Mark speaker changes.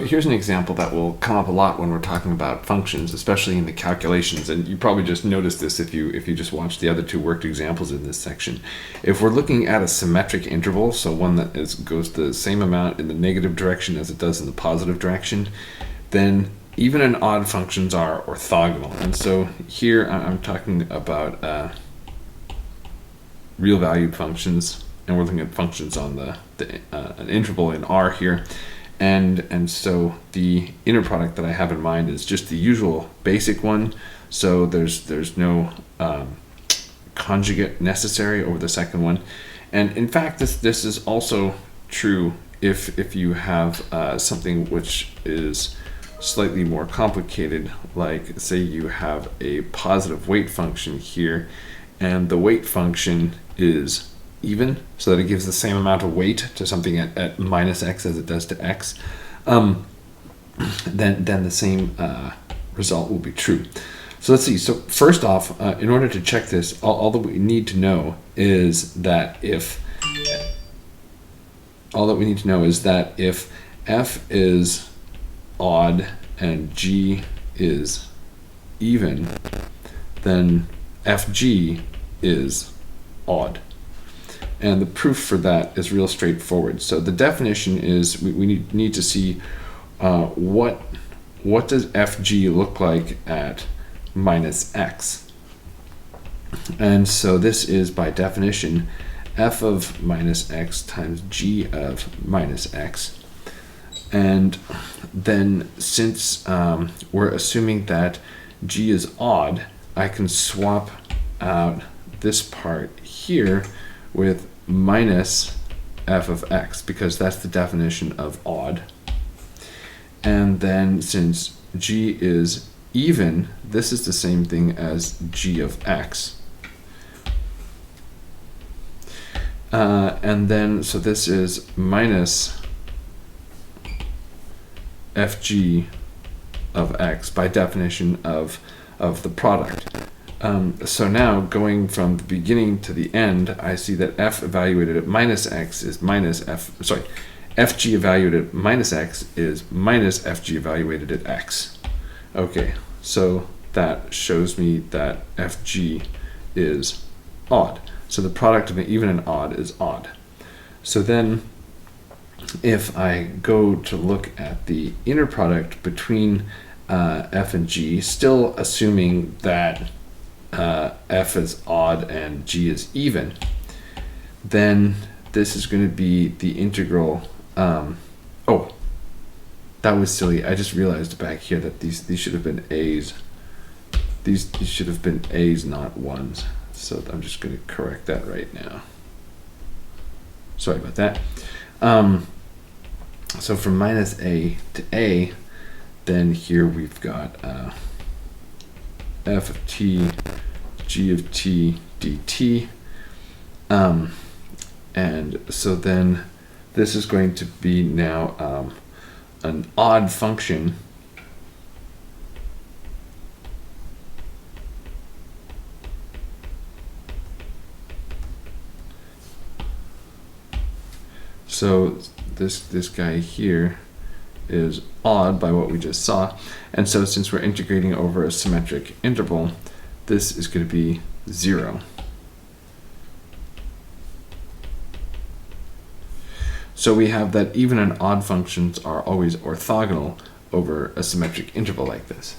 Speaker 1: here's an example that will come up a lot when we're talking about functions, especially in the calculations. And you probably just noticed this if you just watched the other two worked examples in this section. If we're looking at a symmetric interval, so one that goes the same amount in the negative direction as it does in the positive direction, then even and odd functions are orthogonal. And so here I'm talking about real valued functions, and we're looking at functions on an interval in R here. And so the inner product that I have in mind is just the usual basic one. So there's no conjugate necessary over the second one. And in fact, this is also true if you have something which is slightly more complicated, like say you have a positive weight function here, and the weight function is even, so that it gives the same amount of weight to something at minus x as it does to x, then the same result will be true. So let's see. So first off, in order to check this, all that we need to know is that if f is odd and g is even, then fg is odd. And the proof for that is real straightforward. So the definition is we need to see what does fg look like at minus x. And so this is by definition f of minus x times g of minus x. And then since we're assuming that g is odd, I can swap out this part here with minus f of x, because that's the definition of odd. And then since g is even, this is the same thing as g of x. And then, so this is minus fg of x by definition of the product. So now going from the beginning to the end, I see that f evaluated at minus x is fg evaluated at minus x is minus fg evaluated at x. Okay, so that shows me that fg is odd. So the product of an even and odd is odd. So then if I go to look at the inner product between f and g, still assuming that f is odd and g is even, then this is going to be the integral. Oh, that was silly. I just realized back here that these should have been a's. These should have been a's, not 1's. So I'm just going to correct that right now. Sorry about that. So from minus a to a, then here we've got f of t, g of t dt. And so then this is going to be now an odd function . So this guy here is odd by what we just saw. And so since we're integrating over a symmetric interval, this is going to be 0. So we have that even and odd functions are always orthogonal over a symmetric interval like this.